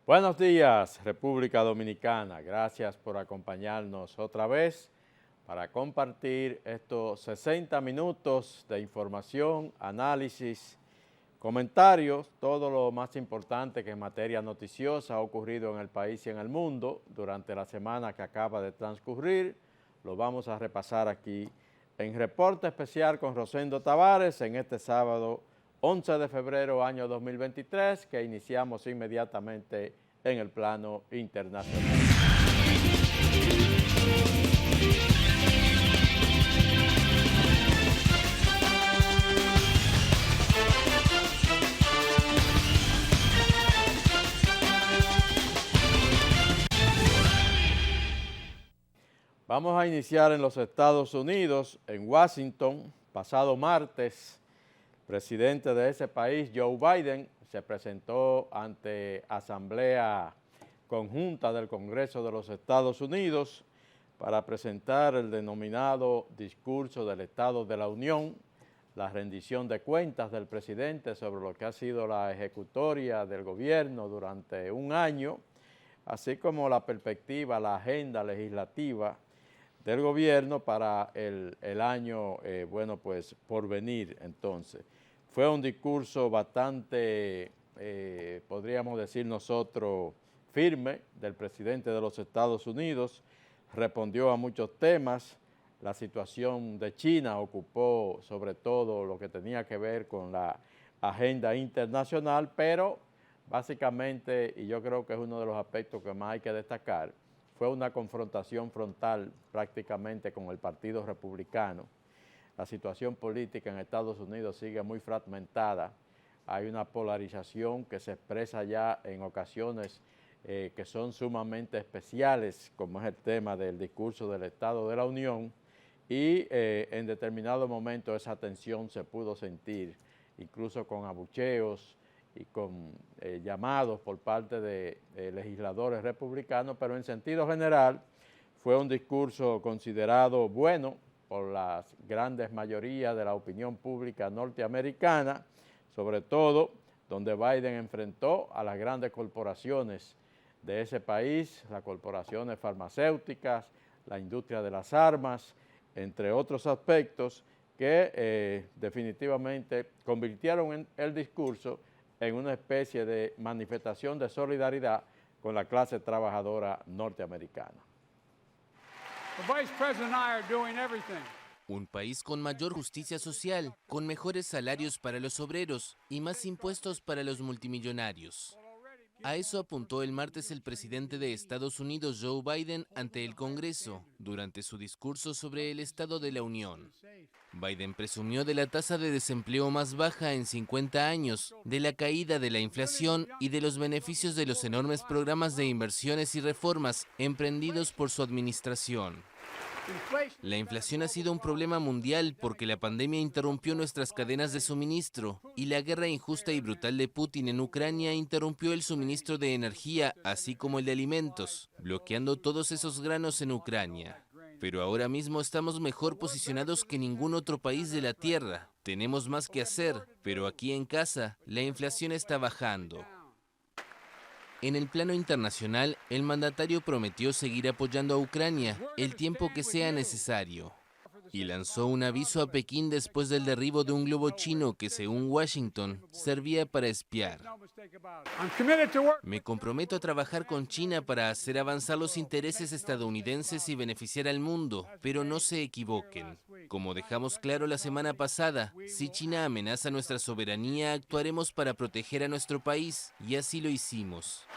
Buenos días, República Dominicana. Gracias por acompañarnos otra vez para compartir estos 60 minutos de información, análisis, comentarios, todo lo más importante que en materia noticiosa ha ocurrido en el país y en el mundo durante la semana que acaba de transcurrir. Lo vamos a repasar aquí en Reporte Especial con Rosendo Tavares en este sábado 11 de febrero año 2023, que iniciamos inmediatamente en el plano internacional. Vamos a iniciar en los Estados Unidos, en Washington. Pasado martes, el presidente de ese país, Joe Biden, se presentó ante Asamblea Conjunta del Congreso de los Estados Unidos para presentar el denominado Discurso del Estado de la Unión, la rendición de cuentas del presidente sobre lo que ha sido la ejecutoria del gobierno durante un año, así como la perspectiva, la agenda legislativa del gobierno para el año, por venir entonces. Fue un discurso bastante, podríamos decir nosotros, firme del presidente de los Estados Unidos. Respondió a muchos temas. La situación de China ocupó sobre todo lo que tenía que ver con la agenda internacional, pero básicamente, y yo creo que es uno de los aspectos que más hay que destacar, fue una confrontación frontal prácticamente con el Partido Republicano. La situación política en Estados Unidos sigue muy fragmentada. Hay una polarización que se expresa ya en ocasiones que son sumamente especiales, como es el tema del discurso del Estado de la Unión, y en determinado momento esa tensión se pudo sentir, incluso con abucheos y con llamados por parte de legisladores republicanos, pero en sentido general fue un discurso considerado bueno por las grandes mayorías de la opinión pública norteamericana, sobre todo donde Biden enfrentó a las grandes corporaciones de ese país, las corporaciones farmacéuticas, la industria de las armas, entre otros aspectos que definitivamente convirtieron el discurso en una especie de manifestación de solidaridad con la clase trabajadora norteamericana. Un país con mayor justicia social, con mejores salarios para los obreros y más impuestos para los multimillonarios. A eso apuntó el martes el presidente de Estados Unidos, Joe Biden, ante el Congreso, durante su discurso sobre el Estado de la Unión. Biden presumió de la tasa de desempleo más baja en 50 años, de la caída de la inflación y de los beneficios de los enormes programas de inversiones y reformas emprendidos por su administración. La inflación ha sido un problema mundial porque la pandemia interrumpió nuestras cadenas de suministro y la guerra injusta y brutal de Putin en Ucrania interrumpió el suministro de energía, así como el de alimentos, bloqueando todos esos granos en Ucrania. Pero ahora mismo estamos mejor posicionados que ningún otro país de la Tierra. Tenemos más que hacer, pero aquí en casa la inflación está bajando. En el plano internacional, el mandatario prometió seguir apoyando a Ucrania el tiempo que sea necesario y lanzó un aviso a Pekín después del derribo de un globo chino que, según Washington, servía para espiar. Me comprometo a trabajar con China para hacer avanzar los intereses estadounidenses y beneficiar al mundo, pero no se equivoquen. Como dejamos claro la semana pasada, si China amenaza nuestra soberanía, actuaremos para proteger a nuestro país, y así lo hicimos.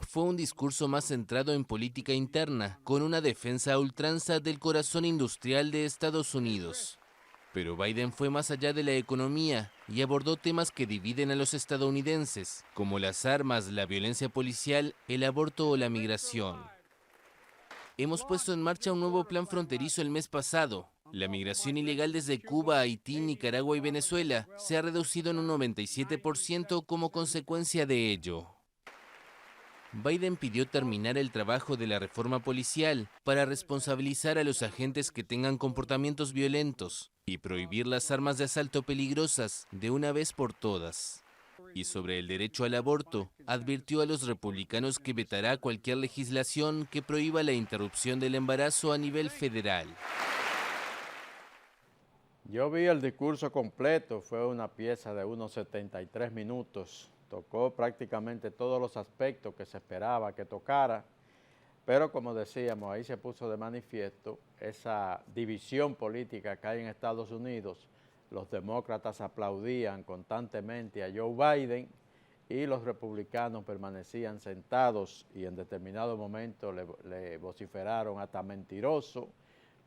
Fue un discurso más centrado en política interna, con una defensa a ultranza del corazón industrial de Estados Unidos. Pero Biden fue más allá de la economía y abordó temas que dividen a los estadounidenses, como las armas, la violencia policial, el aborto o la migración. Hemos puesto en marcha un nuevo plan fronterizo el mes pasado. La migración ilegal desde Cuba, Haití, Nicaragua y Venezuela se ha reducido en un 97% como consecuencia de ello. Biden pidió terminar el trabajo de la reforma policial para responsabilizar a los agentes que tengan comportamientos violentos y prohibir las armas de asalto peligrosas de una vez por todas. Y sobre el derecho al aborto, advirtió a los republicanos que vetará cualquier legislación que prohíba la interrupción del embarazo a nivel federal. Yo vi el discurso completo, fue una pieza de unos 73 minutos, tocó prácticamente todos los aspectos que se esperaba que tocara, pero como decíamos, ahí se puso de manifiesto esa división política que hay en Estados Unidos. Los demócratas aplaudían constantemente a Joe Biden y los republicanos permanecían sentados y en determinado momento le vociferaron hasta mentiroso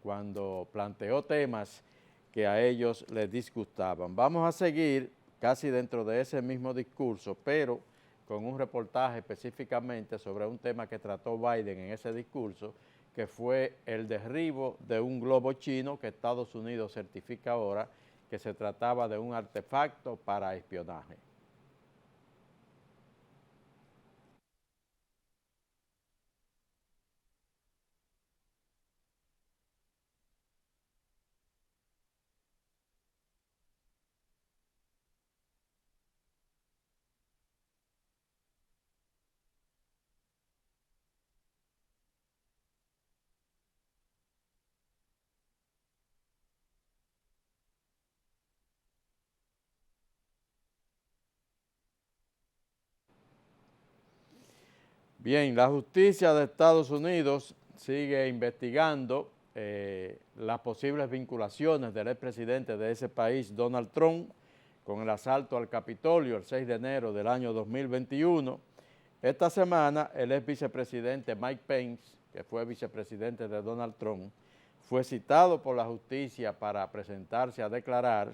cuando planteó temas que a ellos les disgustaban. Vamos a seguir casi dentro de ese mismo discurso, pero con un reportaje específicamente sobre un tema que trató Biden en ese discurso, que fue el derribo de un globo chino que Estados Unidos certifica ahora que se trataba de un artefacto para espionaje. Bien, la justicia de Estados Unidos sigue investigando las posibles vinculaciones del expresidente de ese país, Donald Trump, con el asalto al Capitolio el 6 de enero del año 2021. Esta semana, el ex vicepresidente Mike Pence, que fue vicepresidente de Donald Trump, fue citado por la justicia para presentarse a declarar,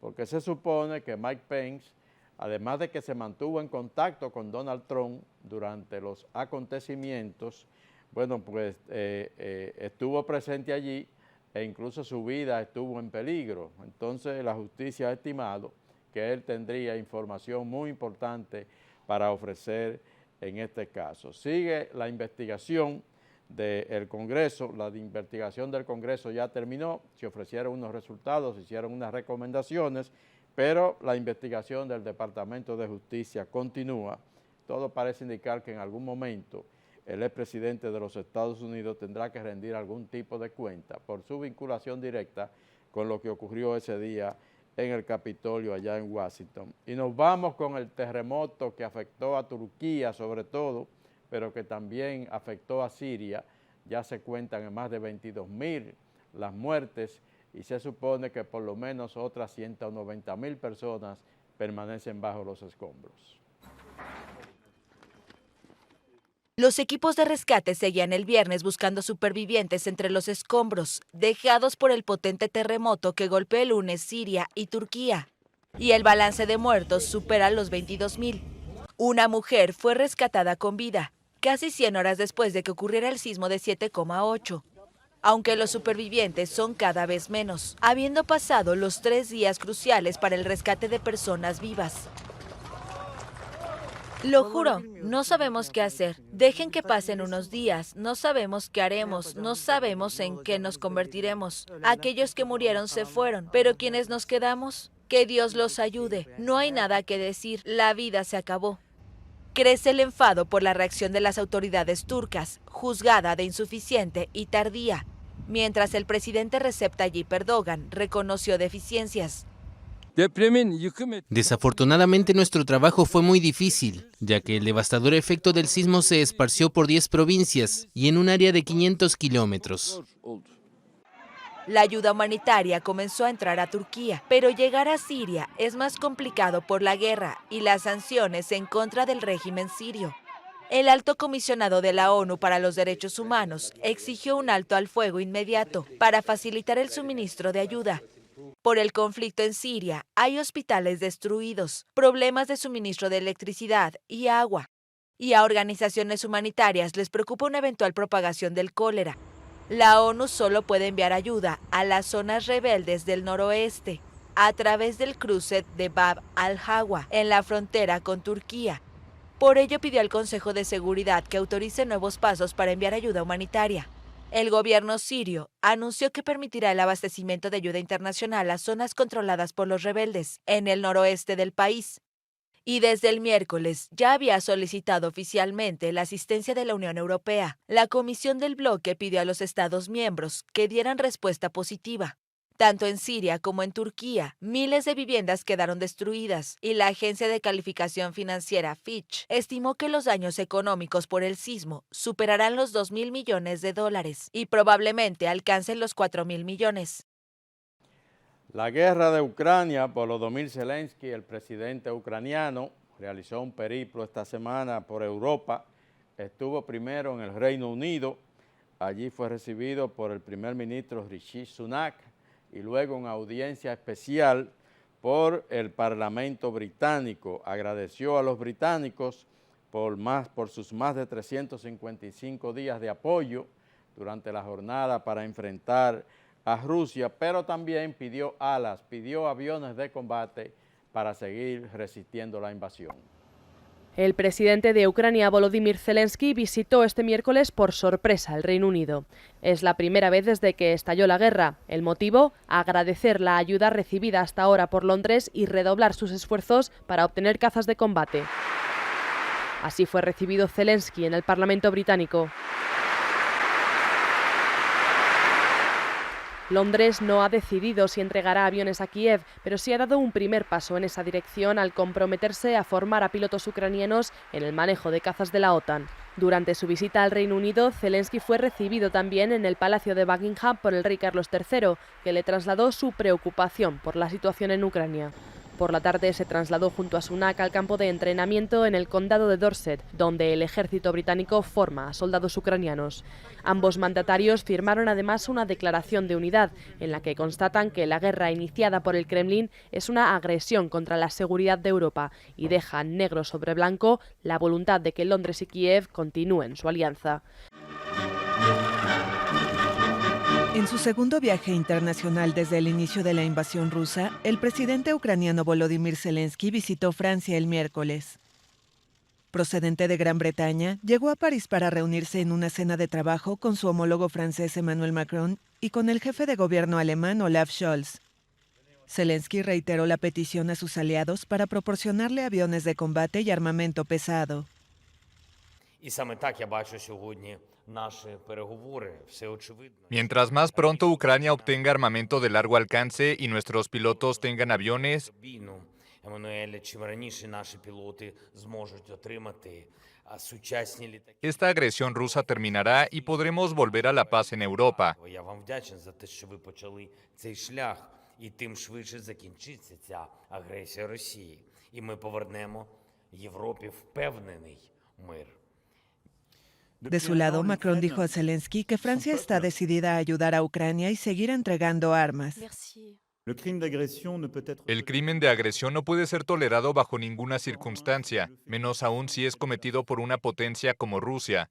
porque se supone que Mike Pence, además de que se mantuvo en contacto con Donald Trump durante los acontecimientos, bueno, pues estuvo presente allí e incluso su vida estuvo en peligro. Entonces la justicia ha estimado que él tendría información muy importante para ofrecer en este caso. Sigue la investigación del Congreso, la investigación del Congreso ya terminó, se ofrecieron unos resultados, se hicieron unas recomendaciones, pero la investigación del Departamento de Justicia continúa. Todo parece indicar que en algún momento el expresidente de los Estados Unidos tendrá que rendir algún tipo de cuenta por su vinculación directa con lo que ocurrió ese día en el Capitolio allá en Washington. Y nos vamos con el terremoto que afectó a Turquía sobre todo, pero que también afectó a Siria. Ya se cuentan en más de 22,000 las muertes y se supone que por lo menos otras 190,000 personas permanecen bajo los escombros. Los equipos de rescate seguían el viernes buscando supervivientes entre los escombros, dejados por el potente terremoto que golpeó el lunes Siria y Turquía. Y el balance de muertos supera los 22,000. Una mujer fue rescatada con vida, casi 100 horas después de que ocurriera el sismo de 7,8. Aunque los supervivientes son cada vez menos, habiendo pasado los 3 días cruciales para el rescate de personas vivas. Lo juro, no sabemos qué hacer. Dejen que pasen unos días. No sabemos qué haremos. No sabemos en qué nos convertiremos. Aquellos que murieron se fueron, pero quienes nos quedamos, que Dios los ayude. No hay nada que decir. La vida se acabó. Crece el enfado por la reacción de las autoridades turcas, juzgada de insuficiente y tardía, mientras el presidente Recep Tayyip Erdogan reconoció deficiencias. Desafortunadamente nuestro trabajo fue muy difícil, ya que el devastador efecto del sismo se esparció por 10 provincias y en un área de 500 kilómetros. La ayuda humanitaria comenzó a entrar a Turquía, pero llegar a Siria es más complicado por la guerra y las sanciones en contra del régimen sirio. El alto comisionado de la ONU para los Derechos Humanos exigió un alto al fuego inmediato para facilitar el suministro de ayuda. Por el conflicto en Siria, hay hospitales destruidos, problemas de suministro de electricidad y agua, y a organizaciones humanitarias les preocupa una eventual propagación del cólera. La ONU solo puede enviar ayuda a las zonas rebeldes del noroeste, a través del cruce de Bab al-Hawa, en la frontera con Turquía. Por ello pidió al Consejo de Seguridad que autorice nuevos pasos para enviar ayuda humanitaria. El gobierno sirio anunció que permitirá el abastecimiento de ayuda internacional a zonas controladas por los rebeldes en el noroeste del país y desde el miércoles ya había solicitado oficialmente la asistencia de la Unión Europea. La Comisión del Bloque pidió a los Estados miembros que dieran respuesta positiva. Tanto en Siria como en Turquía, miles de viviendas quedaron destruidas y la agencia de calificación financiera Fitch estimó que los daños económicos por el sismo superarán los 2.000 millones de dólares y probablemente alcancen los 4.000 millones. La guerra de Ucrania, Volodymyr Zelensky, el presidente ucraniano, realizó un periplo esta semana por Europa. Estuvo primero en el Reino Unido. Allí fue recibido por el primer ministro Rishi Sunak y luego en audiencia especial por el Parlamento británico. Agradeció a los británicos por sus más de 355 días de apoyo durante la jornada para enfrentar a Rusia, pero también pidió alas, pidió aviones de combate para seguir resistiendo la invasión. El presidente de Ucrania, Volodymyr Zelensky, visitó este miércoles por sorpresa el Reino Unido. Es la primera vez desde que estalló la guerra. El motivo, agradecer la ayuda recibida hasta ahora por Londres y redoblar sus esfuerzos para obtener cazas de combate. Así fue recibido Zelensky en el Parlamento británico. Londres no ha decidido si entregará aviones a Kiev, pero sí ha dado un primer paso en esa dirección al comprometerse a formar a pilotos ucranianos en el manejo de cazas de la OTAN. Durante su visita al Reino Unido, Zelensky fue recibido también en el Palacio de Buckingham por el rey Carlos III, que le trasladó su preocupación por la situación en Ucrania. Por la tarde se trasladó junto a Sunak al campo de entrenamiento en el condado de Dorset, donde el ejército británico forma a soldados ucranianos. Ambos mandatarios firmaron además una declaración de unidad en la que constatan que la guerra iniciada por el Kremlin es una agresión contra la seguridad de Europa y dejan negro sobre blanco la voluntad de que Londres y Kiev continúen su alianza. En su segundo viaje internacional desde el inicio de la invasión rusa, el presidente ucraniano Volodymyr Zelensky visitó Francia el miércoles. Procedente de Gran Bretaña, llegó a París para reunirse en una cena de trabajo con su homólogo francés Emmanuel Macron y con el jefe de gobierno alemán Olaf Scholz. Zelensky reiteró la petición a sus aliados para proporcionarle aviones de combate y armamento pesado. Mientras más pronto Ucrania obtenga armamento de largo alcance y nuestros pilotos tengan aviones, esta agresión rusa terminará y podremos volver a la paz en Europa. De su lado, Macron dijo a Zelensky que Francia está decidida a ayudar a Ucrania y seguir entregando armas. El crimen de agresión no puede ser tolerado bajo ninguna circunstancia, menos aún si es cometido por una potencia como Rusia.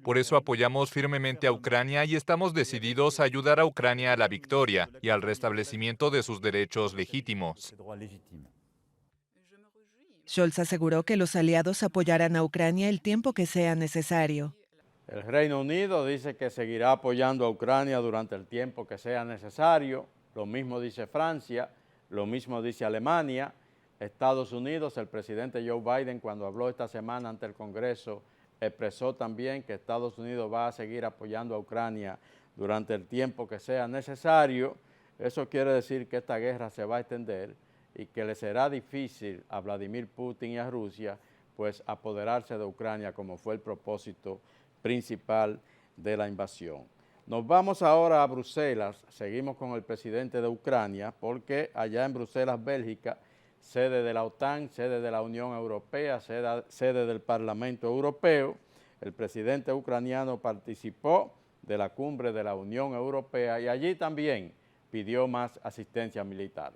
Por eso apoyamos firmemente a Ucrania y estamos decididos a ayudar a Ucrania a la victoria y al restablecimiento de sus derechos legítimos. Scholz aseguró que los aliados apoyarán a Ucrania el tiempo que sea necesario. El Reino Unido dice que seguirá apoyando a Ucrania durante el tiempo que sea necesario. Lo mismo dice Francia, lo mismo dice Alemania. Estados Unidos, el presidente Joe Biden, cuando habló esta semana ante el Congreso, expresó también que Estados Unidos va a seguir apoyando a Ucrania durante el tiempo que sea necesario. Eso quiere decir que esta guerra se va a extender y que le será difícil a Vladimir Putin y a Rusia pues apoderarse de Ucrania, como fue el propósito principal de la invasión. Nos vamos ahora a Bruselas, seguimos con el presidente de Ucrania, porque allá en Bruselas, Bélgica, sede de la OTAN, sede de la Unión Europea, sede del Parlamento Europeo, el presidente ucraniano participó de la cumbre de la Unión Europea y allí también pidió más asistencia militar.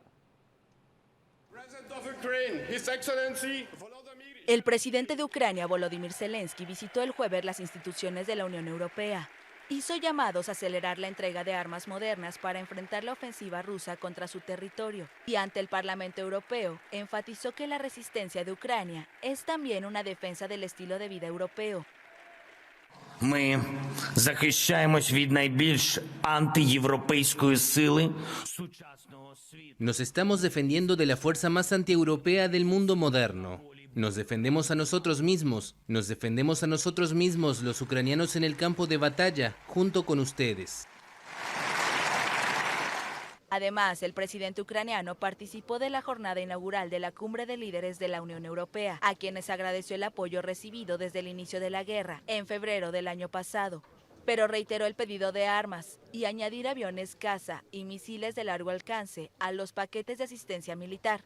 El presidente de Ucrania, Volodymyr Zelensky, visitó el jueves las instituciones de la Unión Europea. Hizo llamados a acelerar la entrega de armas modernas para enfrentar la ofensiva rusa contra su territorio. Y ante el Parlamento Europeo, enfatizó que la resistencia de Ucrania es también una defensa del estilo de vida europeo. Ми захищаємось від найбільш антиєвропейської сили сучасного Nos estamos defendiendo de la fuerza más antieuropea del mundo moderno. Nos defendemos a nosotros mismos. Nos defendemos a nosotros mismos, los ucranianos en el campo de batalla, junto con ustedes. Además, el presidente ucraniano participó de la jornada inaugural de la Cumbre de Líderes de la Unión Europea, a quienes agradeció el apoyo recibido desde el inicio de la guerra, en febrero del año pasado, pero reiteró el pedido de armas y añadir aviones caza y misiles de largo alcance a los paquetes de asistencia militar.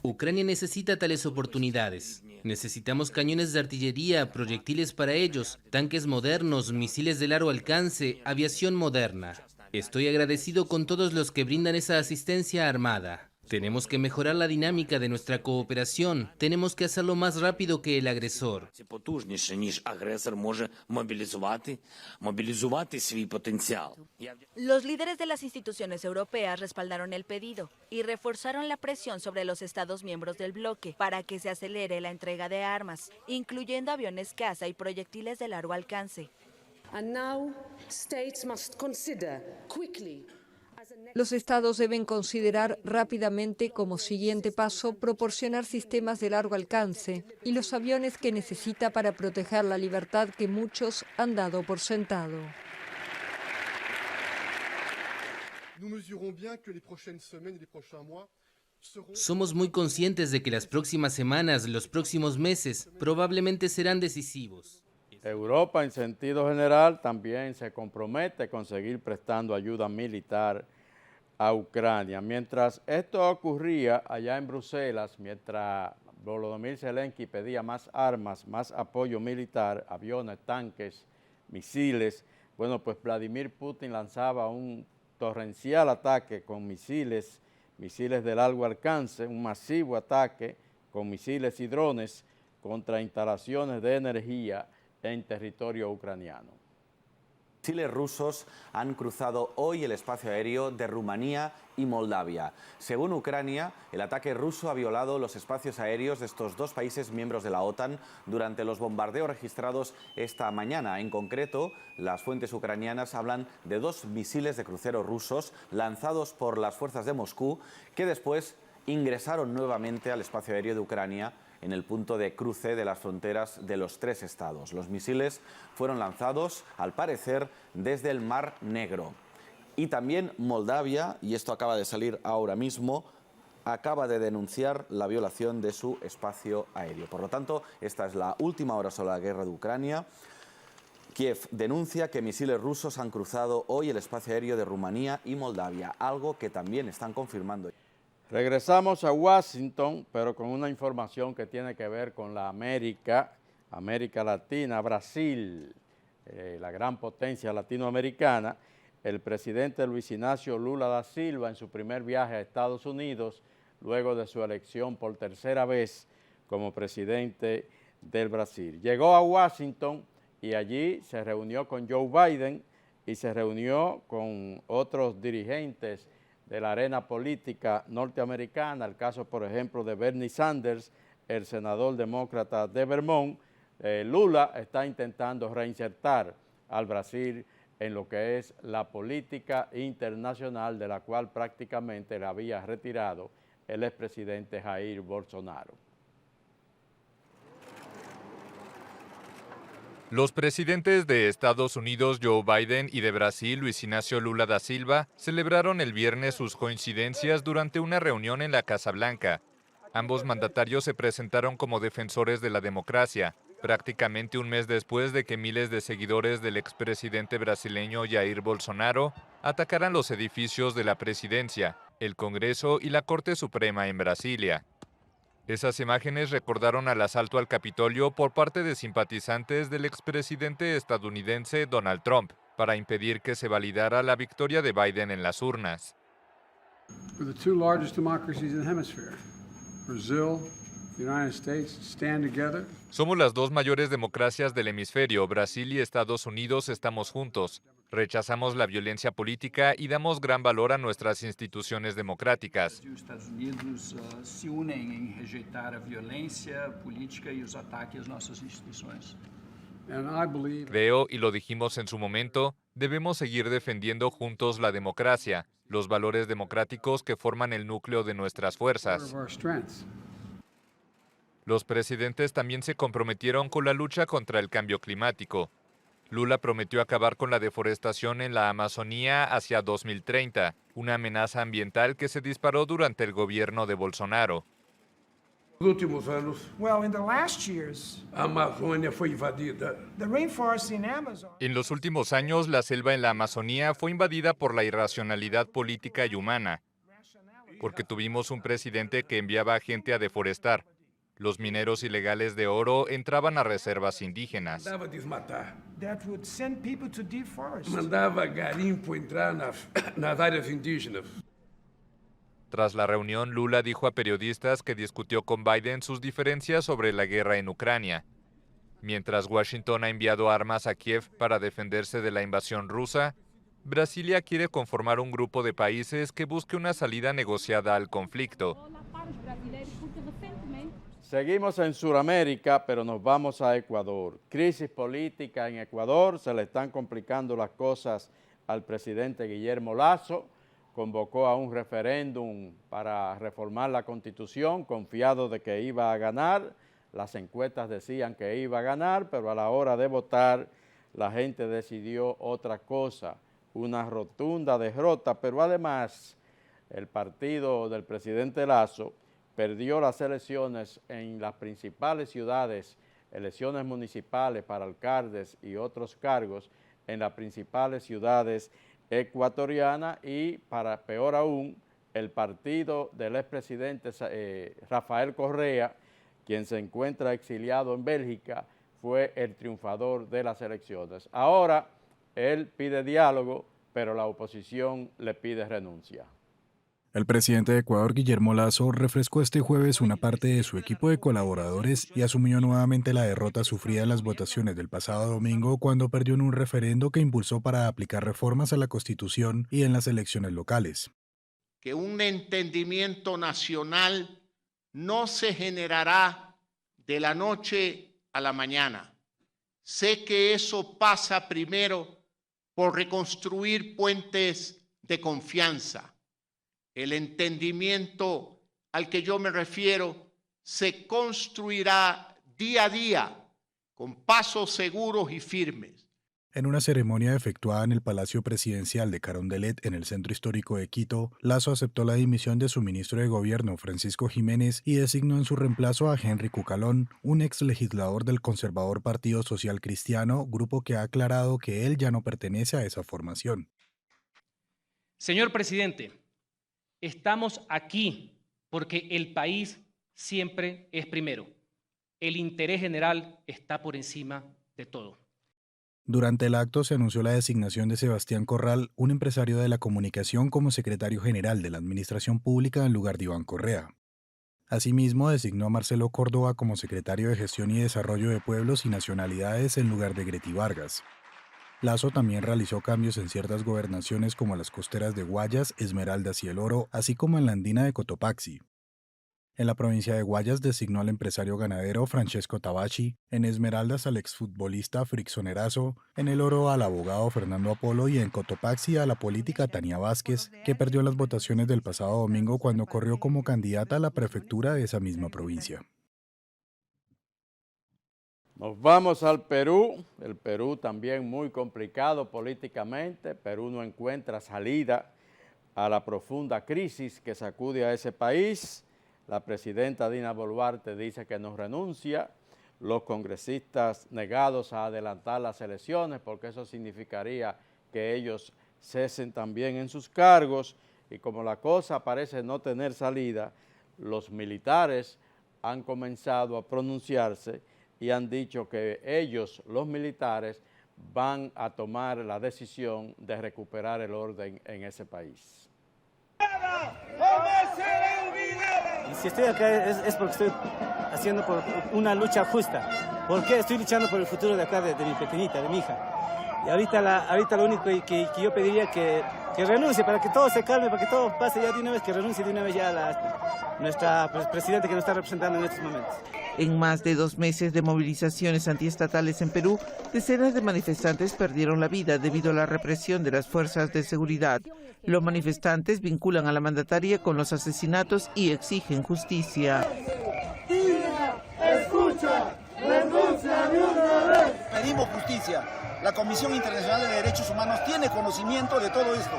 Ucrania necesita tales oportunidades. Necesitamos cañones de artillería, proyectiles para ellos, tanques modernos, misiles de largo alcance, aviación moderna. Estoy agradecido con todos los que brindan esa asistencia armada. Tenemos que mejorar la dinámica de nuestra cooperación. Tenemos que hacerlo más rápido que el agresor. Los líderes de las instituciones europeas respaldaron el pedido y reforzaron la presión sobre los Estados miembros del bloque para que se acelere la entrega de armas, incluyendo aviones caza y proyectiles de largo alcance. Los estados deben considerar rápidamente como siguiente paso proporcionar sistemas de largo alcance y los aviones que necesita para proteger la libertad que muchos han dado por sentado. Somos muy conscientes de que las próximas semanas, los próximos meses, probablemente serán decisivos. Europa, en sentido general, también se compromete con seguir prestando ayuda militar a Ucrania. Mientras esto ocurría allá en Bruselas, mientras Volodymyr Zelensky pedía más armas, más apoyo militar, aviones, tanques, misiles, bueno, pues Vladimir Putin lanzaba un torrencial ataque con misiles de largo alcance, un masivo ataque con misiles y drones contra instalaciones de energía en territorio ucraniano. Misiles rusos han cruzado hoy el espacio aéreo de Rumanía y Moldavia. Según Ucrania, el ataque ruso ha violado los espacios aéreos de estos dos países miembros de la OTAN durante los bombardeos registrados esta mañana. En concreto, las fuentes ucranianas hablan de 2 misiles de crucero rusos lanzados por las fuerzas de Moscú que después ingresaron nuevamente al espacio aéreo de Ucrania en el punto de cruce de las fronteras de los 3 estados. Los misiles fueron lanzados, al parecer, desde el Mar Negro. Y también Moldavia, y esto acaba de salir ahora mismo, acaba de denunciar la violación de su espacio aéreo. Por lo tanto, esta es la última hora sobre la guerra de Ucrania. Kiev denuncia que misiles rusos han cruzado hoy el espacio aéreo de Rumanía y Moldavia, algo que también están confirmando. Regresamos a Washington, pero con una información que tiene que ver con la América Latina, Brasil, la gran potencia latinoamericana. El presidente Luis Ignacio Lula da Silva, en su primer viaje a Estados Unidos, luego de su elección por tercera vez como presidente del Brasil. Llegó a Washington y allí se reunió con Joe Biden y se reunió con otros dirigentes de la arena política norteamericana, el caso, por ejemplo, de Bernie Sanders, el senador demócrata de Vermont. Lula está intentando reinsertar al Brasil en lo que es la política internacional, de la cual prácticamente le había retirado el expresidente Jair Bolsonaro. Los presidentes de Estados Unidos, Joe Biden, y de Brasil, Luis Ignacio Lula da Silva, celebraron el viernes sus coincidencias durante una reunión en la Casa Blanca. Ambos mandatarios se presentaron como defensores de la democracia, prácticamente un mes después de que miles de seguidores del expresidente brasileño Jair Bolsonaro atacaran los edificios de la presidencia, el Congreso y la Corte Suprema en Brasilia. Esas imágenes recordaron al asalto al Capitolio por parte de simpatizantes del expresidente estadounidense Donald Trump para impedir que se validara la victoria de Biden en las urnas. Somos las 2 mayores democracias del hemisferio. Brasil y Estados Unidos estamos juntos. Rechazamos la violencia política y damos gran valor a nuestras instituciones democráticas. Los Estados Unidos se unen en rejeitar la violencia política y los ataques a nuestras instituciones. Creo, y lo dijimos en su momento, debemos seguir defendiendo juntos la democracia, los valores democráticos que forman el núcleo de nuestras fuerzas. Los presidentes también se comprometieron con la lucha contra el cambio climático. Lula prometió acabar con la deforestación en la Amazonía hacia 2030, una amenaza ambiental que se disparó durante el gobierno de Bolsonaro. Últimos anos, a Amazônia foi invadida. En los últimos años, la selva en la Amazonía fue invadida por la irracionalidad política y humana, porque tuvimos un presidente que enviaba a gente a deforestar. Los mineros ilegales de oro entraban a reservas indígenas. Mandava desmatar. Mandava garimpo entrar nas áreas indígenas. Tras la reunión, Lula dijo a periodistas que discutió con Biden sus diferencias sobre la guerra en Ucrania. Mientras Washington ha enviado armas a Kiev para defenderse de la invasión rusa, Brasilia quiere conformar un grupo de países que busque una salida negociada al conflicto. Seguimos en Sudamérica, pero nos vamos a Ecuador. Crisis política en Ecuador, se le están complicando las cosas al presidente Guillermo Lasso. Convocó a un referéndum para reformar la Constitución, confiado de que iba a ganar. Las encuestas decían que iba a ganar, pero a la hora de votar la gente decidió otra cosa, una rotunda derrota. Pero además el partido del presidente Lasso perdió las elecciones en las principales ciudades, elecciones municipales para alcaldes y otros cargos en las principales ciudades ecuatoriana, y para peor aún, el partido del expresidente Rafael Correa, quien se encuentra exiliado en Bélgica, fue el triunfador de las elecciones. Ahora él pide diálogo, pero la oposición le pide renuncia. El presidente de Ecuador, Guillermo Lasso, refrescó este jueves una parte de su equipo de colaboradores y asumió nuevamente la derrota sufrida en las votaciones del pasado domingo, cuando perdió en un referendo que impulsó para aplicar reformas a la Constitución y en las elecciones locales. Que un entendimiento nacional no se generará de la noche a la mañana. Sé que eso pasa primero por reconstruir puentes de confianza. El entendimiento al que yo me refiero se construirá día a día con pasos seguros y firmes. En una ceremonia efectuada en el Palacio Presidencial de Carondelet, en el centro histórico de Quito, Lasso aceptó la dimisión de su ministro de Gobierno, Francisco Jiménez, y designó en su reemplazo a Henry Cucalón, un ex legislador del conservador Partido Social Cristiano, grupo que ha aclarado que él ya no pertenece a esa formación. Señor presidente, estamos aquí porque el país siempre es primero. El interés general está por encima de todo. Durante el acto se anunció la designación de Sebastián Corral, un empresario de la comunicación, como secretario general de la Administración Pública en lugar de Iván Correa. Asimismo, designó a Marcelo Córdoba como secretario de Gestión y Desarrollo de Pueblos y Nacionalidades en lugar de Greti Vargas. Lasso también realizó cambios en ciertas gobernaciones como las costeras de Guayas, Esmeraldas y El Oro, así como en la andina de Cotopaxi. En la provincia de Guayas designó al empresario ganadero Francesco Tabachi, en Esmeraldas al exfutbolista Frickson Erazo, en El Oro al abogado Fernando Apolo y en Cotopaxi a la política Tania Vázquez, que perdió las votaciones del pasado domingo cuando corrió como candidata a la prefectura de esa misma provincia. Nos vamos al Perú. El Perú también muy complicado políticamente. Perú no encuentra salida a la profunda crisis que sacude a ese país. La presidenta Dina Boluarte dice que no renuncia. Los congresistas negados a adelantar las elecciones, porque eso significaría que ellos cesen también en sus cargos. Y como la cosa parece no tener salida, los militares han comenzado a pronunciarse y han dicho que ellos, los militares, van a tomar la decisión de recuperar el orden en ese país. Y si estoy acá es porque estoy haciendo por una lucha justa. ¿Por qué? Estoy luchando por el futuro de acá, de mi pequeñita, de mi hija. Y ahorita lo único que yo pediría que renuncie, para que todo se calme, para que todo pase ya de una vez, que renuncie de una vez ya nuestra presidenta que nos está representando en estos momentos. En más de 2 meses de movilizaciones antiestatales en Perú, decenas de manifestantes perdieron la vida debido a la represión de las fuerzas de seguridad. Los manifestantes vinculan a la mandataria con los asesinatos y exigen justicia. Escucha, renuncia de una vez. Pedimos justicia. La Comisión Internacional de Derechos Humanos tiene conocimiento de todo esto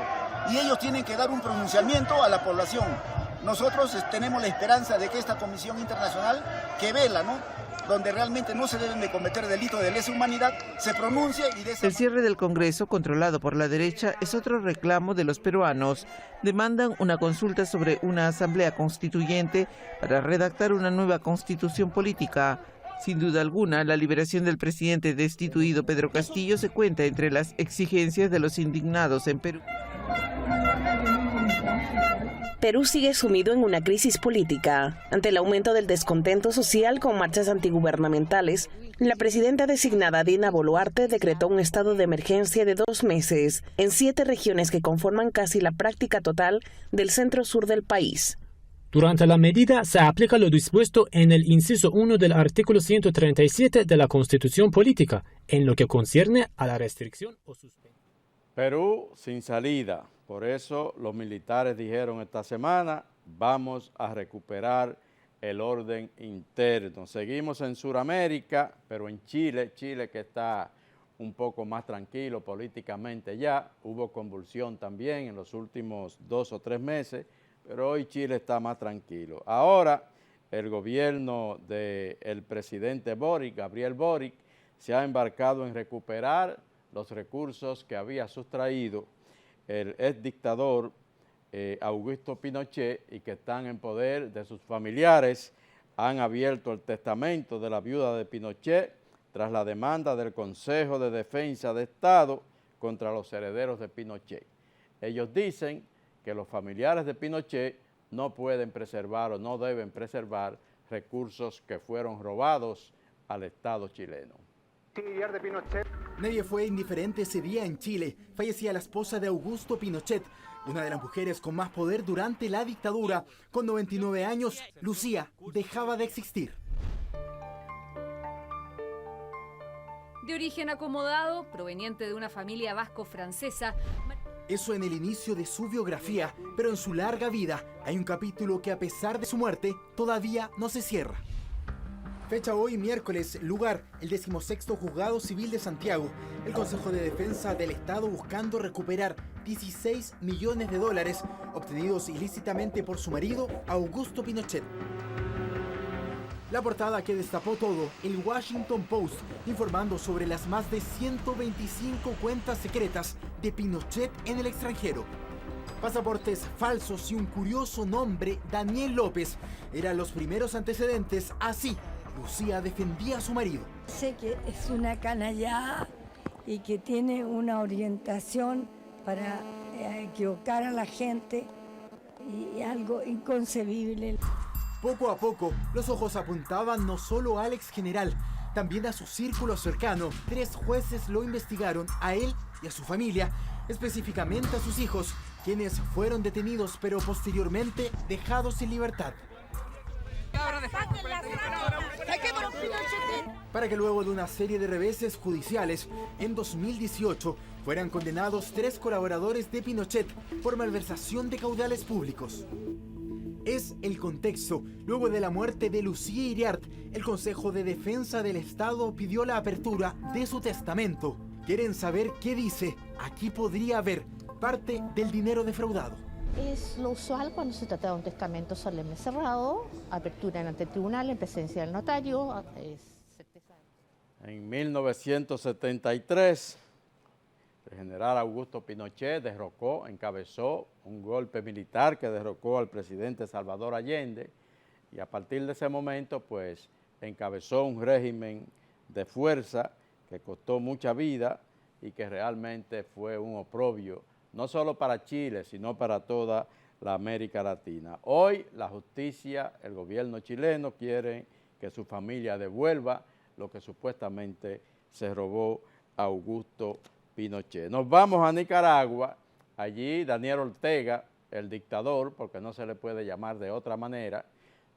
y ellos tienen que dar un pronunciamiento a la población. Nosotros tenemos la esperanza de que esta Comisión Internacional que vela, ¿no?, donde realmente no se deben de cometer delitos de lesa humanidad, se pronuncie y de esa... El cierre del Congreso, controlado por la derecha, es otro reclamo de los peruanos. Demandan una consulta sobre una asamblea constituyente para redactar una nueva constitución política. Sin duda alguna, la liberación del presidente destituido Pedro Castillo se cuenta entre las exigencias de los indignados en Perú. Perú sigue sumido en una crisis política. Ante el aumento del descontento social con marchas antigubernamentales, la presidenta designada Dina Boluarte decretó un estado de emergencia de 2 meses en 7 regiones que conforman casi la práctica total del centro-sur del país. Durante la medida se aplica lo dispuesto en el inciso 1 del artículo 137 de la Constitución Política, en lo que concierne a la restricción o suspensión. Perú sin salida. Por eso los militares dijeron esta semana, vamos a recuperar el orden interno. Seguimos en Sudamérica, pero en Chile que está un poco más tranquilo políticamente ya. Hubo convulsión también en los últimos 2 o 3 meses, pero hoy Chile está más tranquilo. Ahora el gobierno del presidente Boric, Gabriel Boric, se ha embarcado en recuperar los recursos que había sustraído el ex dictador Augusto Pinochet y que están en poder de sus familiares. Han abierto el testamento de la viuda de Pinochet tras la demanda del Consejo de Defensa de Estado contra los herederos de Pinochet. Ellos dicen que los familiares de Pinochet no pueden preservar o no deben preservar recursos que fueron robados al Estado chileno. Nadie fue indiferente ese día en Chile. Fallecía la esposa de Augusto Pinochet, una de las mujeres con más poder durante la dictadura. Con 99 años, Lucía dejaba de existir. De origen acomodado, proveniente de una familia vasco-francesa. Eso en el inicio de su biografía, pero en su larga vida hay un capítulo que a pesar de su muerte todavía no se cierra. Fecha hoy miércoles, lugar el 16º Juzgado Civil de Santiago. El Consejo de Defensa del Estado buscando recuperar 16 millones de dólares obtenidos ilícitamente por su marido, Augusto Pinochet. La portada que destapó todo, el Washington Post, informando sobre las más de 125 cuentas secretas de Pinochet en el extranjero. Pasaportes falsos y un curioso nombre, Daniel López, eran los primeros antecedentes. Así, Lucía defendía a su marido. Sé que es una canallada y que tiene una orientación para equivocar a la gente y algo inconcebible. Poco a poco, los ojos apuntaban no solo al ex general, también a su círculo cercano. 3 jueces lo investigaron, a él y a su familia, específicamente a sus hijos, quienes fueron detenidos pero posteriormente dejados en libertad. Para que luego de una serie de reveses judiciales, en 2018 fueran condenados 3 colaboradores de Pinochet por malversación de caudales públicos. Es el contexto. Luego de la muerte de Lucía Iriart, el Consejo de Defensa del Estado pidió la apertura de su testamento. ¿Quieren saber qué dice? Aquí podría haber parte del dinero defraudado. Es lo usual cuando se trata de un testamento solemne cerrado, apertura ante el tribunal en presencia del notario. En 1973, el general Augusto Pinochet encabezó un golpe militar que derrocó al presidente Salvador Allende y a partir de ese momento pues encabezó un régimen de fuerza que costó mucha vida y que realmente fue un oprobio no solo para Chile, sino para toda la América Latina. Hoy la justicia, el gobierno chileno quiere que su familia devuelva lo que supuestamente se robó Augusto Pinochet. Nos vamos a Nicaragua. Allí Daniel Ortega, el dictador, porque no se le puede llamar de otra manera,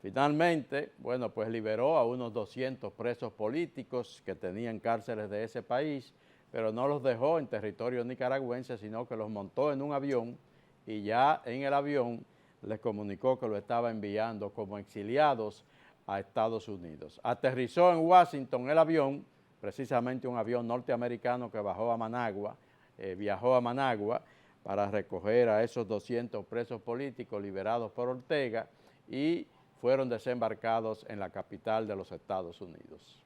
Finalmente, bueno, pues liberó a unos 200 presos políticos que tenían cárceles de ese país, pero no los dejó en territorio nicaragüense, sino que los montó en un avión y ya en el avión les comunicó que lo estaba enviando como exiliados a Estados Unidos. Aterrizó en Washington el avión, precisamente un avión norteamericano que viajó a Managua para recoger a esos 200 presos políticos liberados por Ortega y fueron desembarcados en la capital de los Estados Unidos.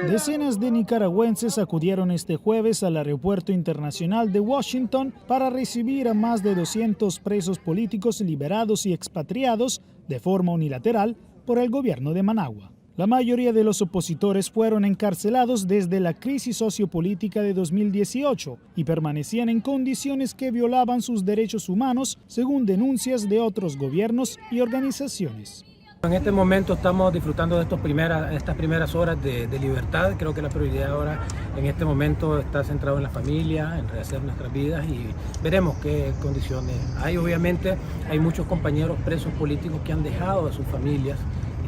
Decenas de nicaragüenses acudieron este jueves al Aeropuerto Internacional de Washington para recibir a más de 200 presos políticos liberados y expatriados de forma unilateral por el gobierno de Managua. La mayoría de los opositores fueron encarcelados desde la crisis sociopolítica de 2018 y permanecían en condiciones que violaban sus derechos humanos, según denuncias de otros gobiernos y organizaciones. En este momento estamos disfrutando de estas primeras horas de libertad. Creo que la prioridad ahora en este momento está centrada en la familia, en rehacer nuestras vidas y veremos qué condiciones hay. Obviamente hay muchos compañeros presos políticos que han dejado a sus familias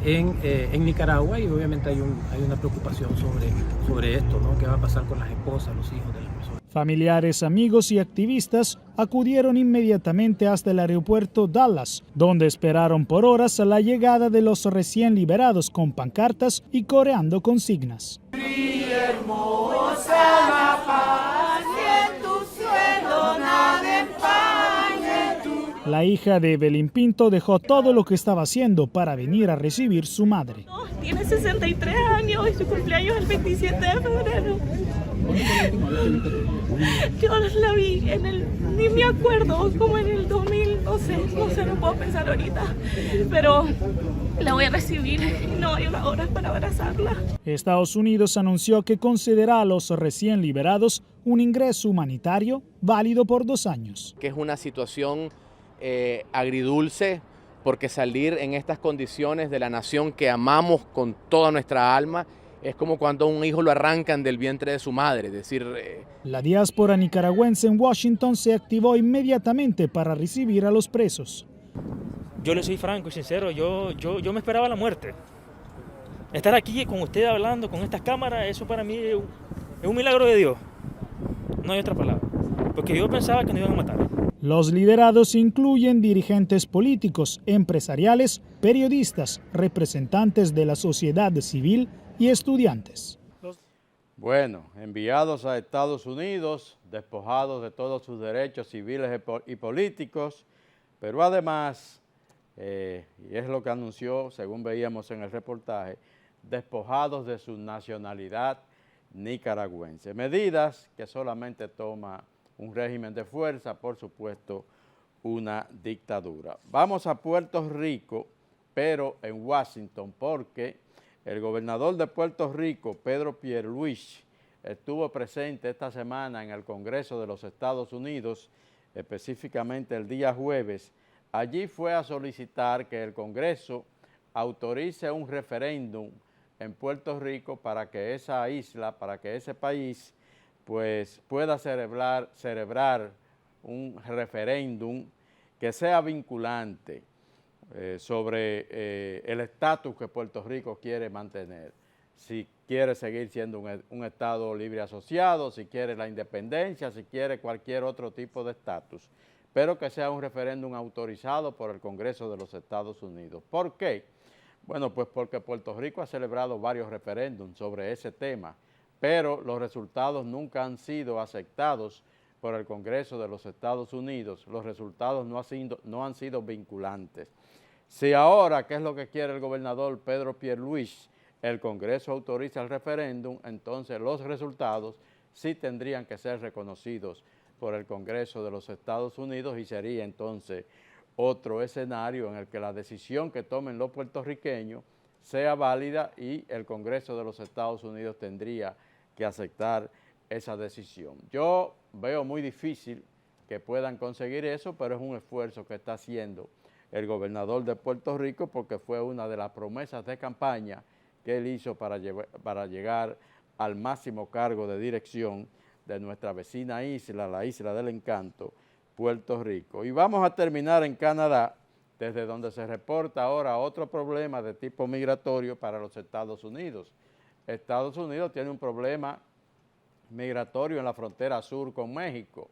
en Nicaragua y obviamente hay una preocupación sobre esto, ¿no? ¿Qué va a pasar con las esposas, los hijos de las personas? Familiares, amigos y activistas acudieron inmediatamente hasta el aeropuerto Dallas, donde esperaron por horas a la llegada de los recién liberados con pancartas y coreando consignas. Hermosa la paz y en tu suelo nada empañe tu... La hija de Evelyn Pinto dejó todo lo que estaba haciendo para venir a recibir su madre. Tiene 63 años y su cumpleaños es el 27 de febrero. Yo la vi ni me acuerdo, como en el 2000, no sé, no puedo pensar ahorita, pero la voy a recibir y no hay una hora para abrazarla. Estados Unidos anunció que concederá a los recién liberados un ingreso humanitario válido por 2 años. Que es una situación agridulce, porque salir en estas condiciones de la nación que amamos con toda nuestra alma es como cuando a un hijo lo arrancan del vientre de su madre, es decir... La diáspora nicaragüense en Washington se activó inmediatamente para recibir a los presos. Yo le soy franco y sincero, yo me esperaba la muerte. Estar aquí con usted hablando, con estas cámaras, eso para mí es un milagro de Dios. No hay otra palabra, porque yo pensaba que nos iban a matar. Los liderados incluyen dirigentes políticos, empresariales, periodistas, representantes de la sociedad civil y estudiantes. Bueno, enviados a Estados Unidos, despojados de todos sus derechos civiles y políticos, pero además, y es lo que anunció, según veíamos en el reportaje, despojados de su nacionalidad nicaragüense. Medidas que solamente toma un régimen de fuerza, por supuesto, una dictadura. Vamos a Puerto Rico, pero en Washington, porque el gobernador de Puerto Rico, Pedro Pierluisi, estuvo presente esta semana en el Congreso de los Estados Unidos, específicamente el día jueves. Allí fue a solicitar que el Congreso autorice un referéndum en Puerto Rico para que esa isla, para que ese país, pues pueda celebrar un referéndum que sea vinculante sobre el estatus que Puerto Rico quiere mantener. Si quiere seguir siendo un estado libre asociado, si quiere la independencia, si quiere cualquier otro tipo de estatus, pero que sea un referéndum autorizado por el Congreso de los Estados Unidos. ¿Por qué? Bueno, pues porque Puerto Rico ha celebrado varios referéndums sobre ese tema, pero los resultados nunca han sido aceptados por el Congreso de los Estados Unidos. Los resultados no han sido vinculantes. Si ahora, ¿qué es lo que quiere el gobernador Pedro Pierluisi? El Congreso autoriza el referéndum, entonces los resultados sí tendrían que ser reconocidos por el Congreso de los Estados Unidos y sería entonces otro escenario en el que la decisión que tomen los puertorriqueños sea válida y el Congreso de los Estados Unidos tendría que aceptar esa decisión. Yo veo muy difícil que puedan conseguir eso, pero es un esfuerzo que está haciendo el gobernador de Puerto Rico porque fue una de las promesas de campaña que él hizo para llegar al máximo cargo de dirección de nuestra vecina isla, la Isla del Encanto, Puerto Rico. Y vamos a terminar en Canadá desde donde se reporta ahora otro problema de tipo migratorio para los Estados Unidos. Estados Unidos tiene un problema migratorio en la frontera sur con México.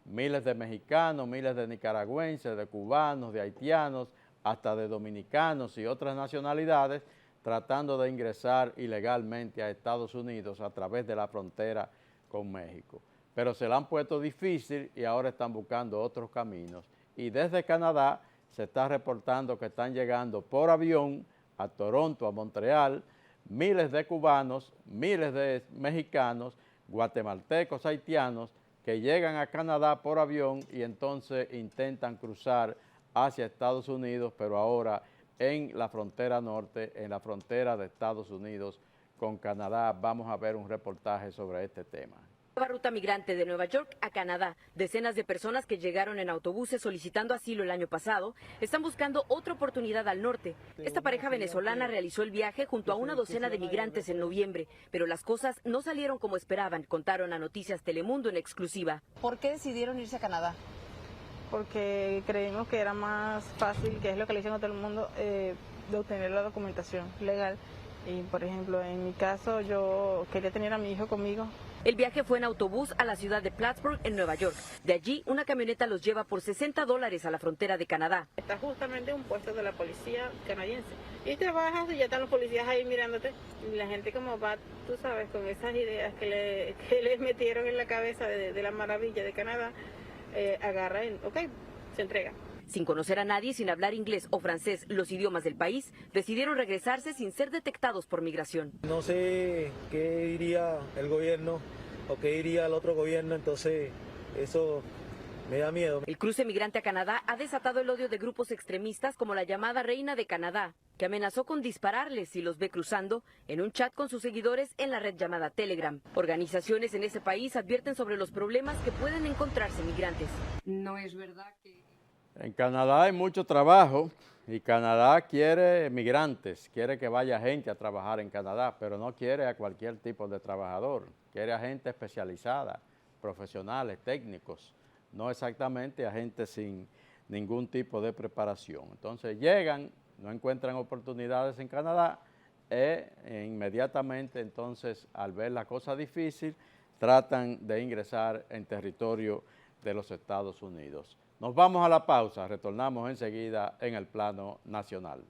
Miles de mexicanos, miles de nicaragüenses, de cubanos, de haitianos, hasta de dominicanos y otras nacionalidades tratando de ingresar ilegalmente a Estados Unidos a través de la frontera con México. Pero se la han puesto difícil y ahora están buscando otros caminos. Y desde Canadá se está reportando que están llegando por avión a Toronto, a Montreal, miles de cubanos, miles de mexicanos, guatemaltecos, haitianos, que llegan a Canadá por avión y entonces intentan cruzar hacia Estados Unidos, pero ahora en la frontera norte, en la frontera de Estados Unidos con Canadá. Vamos a ver un reportaje sobre este tema. Nueva ruta migrante de Nueva York a Canadá. Decenas de personas que llegaron en autobuses solicitando asilo el año pasado están buscando otra oportunidad al norte. Esta pareja venezolana realizó el viaje junto a una docena de migrantes en noviembre, pero las cosas no salieron como esperaban, contaron a Noticias Telemundo en exclusiva. ¿Por qué decidieron irse a Canadá? Porque creímos que era más fácil, que es lo que le dicen a todo el mundo, de obtener la documentación legal. Y, por ejemplo, en mi caso, yo quería tener a mi hijo conmigo. El viaje fue en autobús a la ciudad de Plattsburgh, en Nueva York. De allí, una camioneta los lleva por $60 a la frontera de Canadá. Está justamente en un puesto de la policía canadiense. Y te bajas y ya están los policías ahí mirándote. Y la gente como va, tú sabes, con esas ideas que les metieron en la cabeza de la maravilla de Canadá, agarra y, ok, se entrega. Sin conocer a nadie, sin hablar inglés o francés, los idiomas del país, decidieron regresarse sin ser detectados por migración. No sé qué diría el gobierno o qué diría el otro gobierno, entonces eso me da miedo. El cruce migrante a Canadá ha desatado el odio de grupos extremistas como la llamada Reina de Canadá, que amenazó con dispararles si los ve cruzando en un chat con sus seguidores en la red llamada Telegram. Organizaciones en ese país advierten sobre los problemas que pueden encontrarse migrantes. No es verdad que... En Canadá hay mucho trabajo y Canadá quiere migrantes, quiere que vaya gente a trabajar en Canadá, pero no quiere a cualquier tipo de trabajador, quiere a gente especializada, profesionales, técnicos, no exactamente a gente sin ningún tipo de preparación. Entonces llegan, no encuentran oportunidades en Canadá e inmediatamente entonces al ver la cosa difícil tratan de ingresar en territorio de los Estados Unidos. Nos vamos a la pausa, retornamos enseguida en el plano nacional.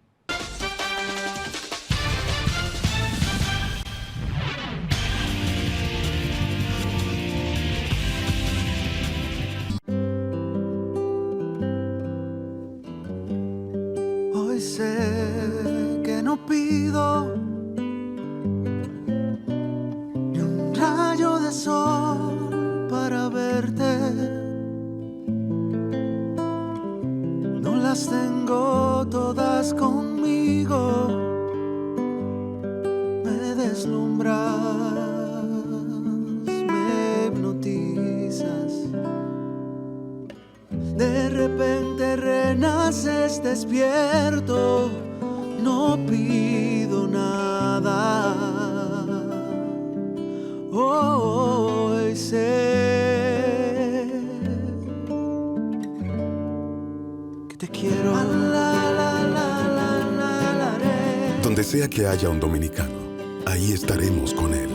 Hoy sé que no pido ni un rayo de sol para verte. Las tengo todas conmigo, me deslumbras, me hipnotizas, de repente renaces despierto, no pido nada, hoy sé. Donde sea que haya un dominicano, ahí estaremos con él,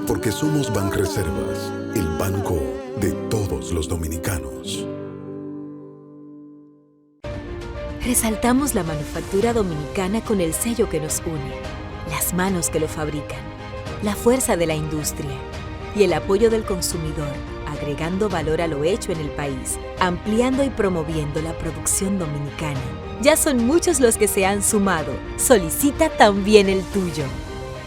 porque somos Banreservas, el banco de todos los dominicanos. Resaltamos la manufactura dominicana con el sello que nos une, las manos que lo fabrican, la fuerza de la industria y el apoyo del consumidor, agregando valor a lo hecho en el país, ampliando y promoviendo la producción dominicana. Ya son muchos los que se han sumado. Solicita también el tuyo.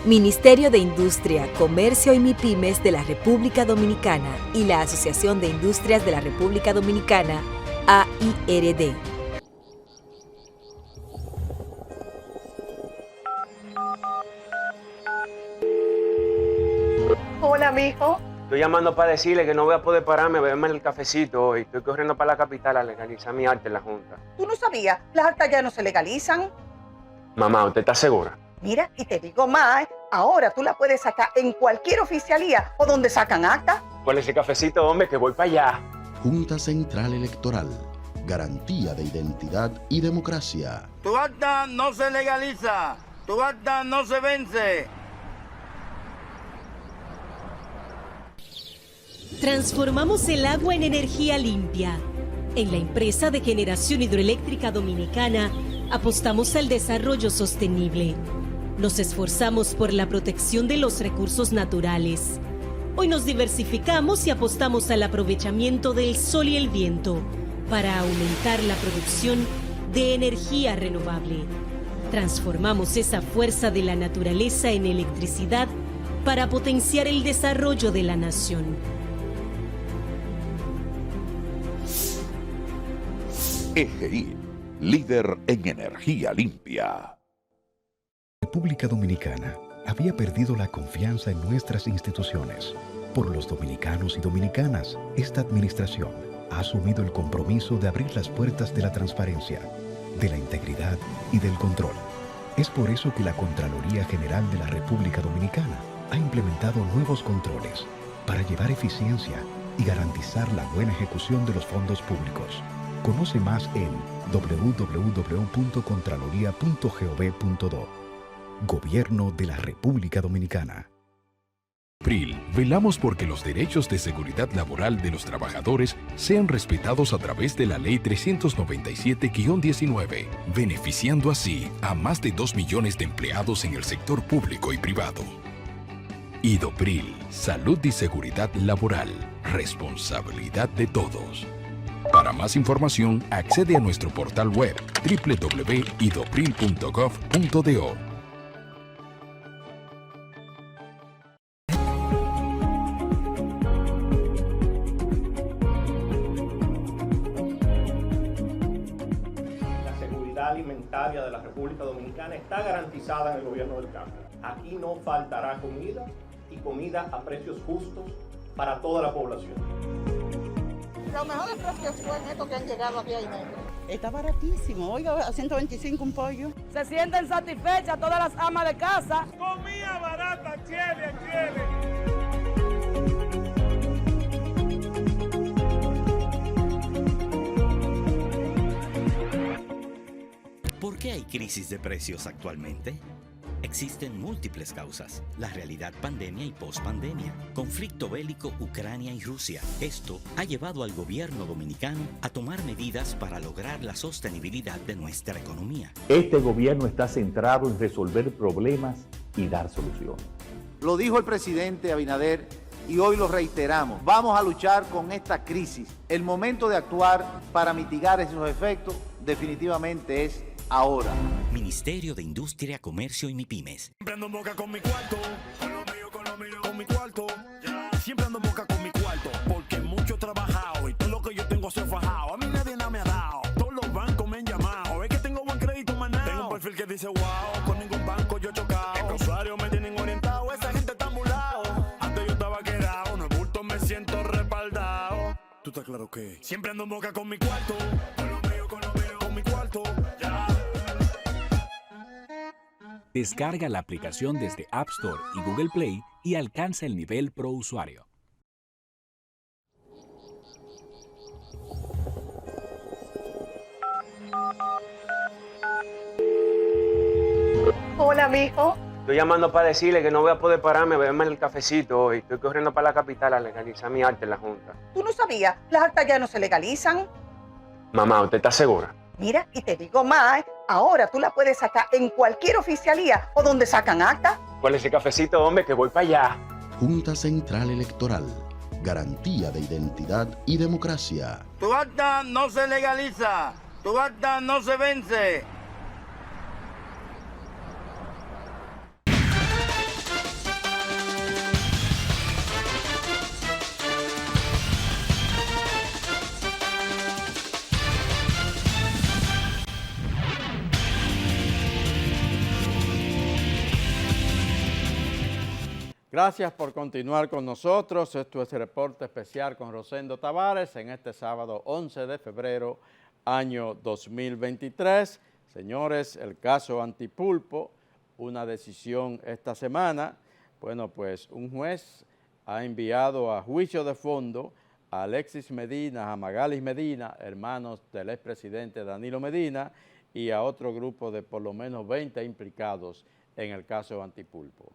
Ministerio de Industria, Comercio y MIPYMES de la República Dominicana y la Asociación de Industrias de la República Dominicana, AIRD. Hola, mijo. Estoy llamando para decirle que no voy a poder pararme a beberme el cafecito hoy. Estoy corriendo para la capital a legalizar mi arte en la Junta. ¿Tú no sabías? Las actas ya no se legalizan. Mamá, ¿usted está segura? Mira, y te digo más, ahora tú la puedes sacar en cualquier oficialía o donde sacan actas. ¿Cuál es ese cafecito, hombre? Que voy para allá. Junta Central Electoral. garantía de identidad y democracia. Tu acta no se legaliza, tu acta no se vence. Transformamos el agua en energía limpia. En la empresa de generación hidroeléctrica dominicana apostamos al desarrollo sostenible. Nos esforzamos por la protección de los recursos naturales. Hoy nos diversificamos y apostamos al aprovechamiento del sol y el viento para aumentar la producción de energía renovable. Transformamos esa fuerza de la naturaleza en electricidad para potenciar el desarrollo de la nación. EGI, líder en energía limpia. La República Dominicana había perdido la confianza en nuestras instituciones. Por los dominicanos y dominicanas, esta administración ha asumido el compromiso de abrir las puertas de la transparencia, de la integridad y del control. Es por eso que la Contraloría General de la República Dominicana ha implementado nuevos controles para llevar eficiencia y garantizar la buena ejecución de los fondos públicos. Conoce más en www.contraloría.gov.do. Gobierno de la República Dominicana. PRIL, velamos porque los derechos de seguridad laboral de los trabajadores sean respetados a través de la Ley 397-19, beneficiando así a más de 2 millones de empleados en el sector público y privado. IDOPRIL, salud y seguridad laboral, responsabilidad de todos. Para más información, accede a nuestro portal web www.idopril.gov.do. La seguridad alimentaria de la República Dominicana está garantizada en el gobierno del cambio. Aquí no faltará comida y comida a precios justos para toda la población. Los mejores precios fue en esto que han llegado aquí a Negro. Está baratísimo, oiga, a 125 un pollo. Se sienten satisfechas todas las amas de casa. Comida barata, chévere, chévere. ¿Por qué hay crisis de precios actualmente? Existen múltiples causas: la realidad pandemia y pospandemia, conflicto bélico Ucrania y Rusia. Esto ha llevado al gobierno dominicano a tomar medidas para lograr la sostenibilidad de nuestra economía. Este gobierno está centrado en resolver problemas y dar soluciones. Lo dijo el presidente Abinader y hoy lo reiteramos. Vamos a luchar con esta crisis. El momento de actuar para mitigar esos efectos definitivamente es ahora. Ministerio de Industria, Comercio y MIPYMES. Siempre ando en boca con mi cuarto, con lo mío, con mi cuarto. Siempre ando en boca con mi cuarto, porque mucho he trabajado y todo lo que yo tengo se ha fajado. A mí nadie nada me ha dado, todos los bancos me han llamado. Es que tengo buen crédito, maná. Tengo un perfil que dice wow, con ningún banco yo he chocado. Los usuarios me tienen orientado, esa gente está ambulado. Antes yo estaba quedado, no es bulto, me siento respaldado. ¿Tú estás claro que? Siempre ando en boca con mi cuarto, con lo mío, con mi cuarto. Descarga la aplicación desde App Store y Google Play y alcanza el nivel Pro Usuario. Hola, mijo. Estoy llamando para decirle que no voy a poder pararme a beberme el cafecito hoy. Estoy corriendo para la capital a legalizar mi arte en la Junta. ¿Tú no sabías? Las actas ya no se legalizan. Mamá, ¿usted está segura? Mira, y te digo más, ahora tú la puedes sacar en cualquier oficialía o donde sacan acta. ¿Cuál es ese cafecito, hombre? Que voy para allá. Junta Central Electoral, garantía de identidad y democracia. Tu acta no se legaliza, tu acta no se vence. Gracias por continuar con nosotros. Esto es el reporte especial con Rosendo Tavares en este sábado 11 de febrero, año 2023. Señores, el caso Antipulpo, una decisión esta semana. Bueno, pues un juez ha enviado a juicio de fondo a Alexis Medina, a Magalis Medina, hermanos del expresidente Danilo Medina, y a otro grupo de por lo menos 20 implicados en el caso Antipulpo.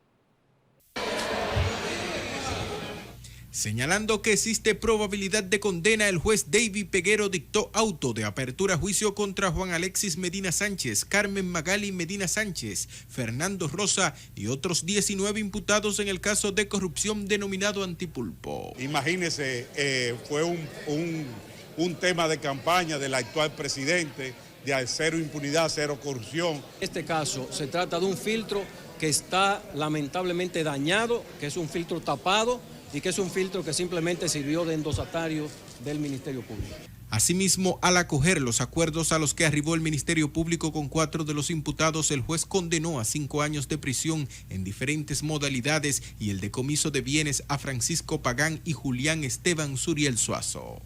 Señalando que existe probabilidad de condena, el juez David Peguero dictó auto de apertura a juicio contra Juan Alexis Medina Sánchez, Carmen Magali Medina Sánchez, Fernando Rosa y otros 19 imputados en el caso de corrupción denominado Antipulpo. Imagínese, fue un tema de campaña del actual presidente de cero impunidad, cero corrupción. Este caso se trata de un filtro que está lamentablemente dañado, que es un filtro tapado, y que es un filtro que simplemente sirvió de endosatario del Ministerio Público. Asimismo, al acoger los acuerdos a los que arribó el Ministerio Público con 4 de los imputados, el juez condenó a 5 años de prisión en diferentes modalidades y el decomiso de bienes a Francisco Pagán y Julián Esteban Suriel Suazo.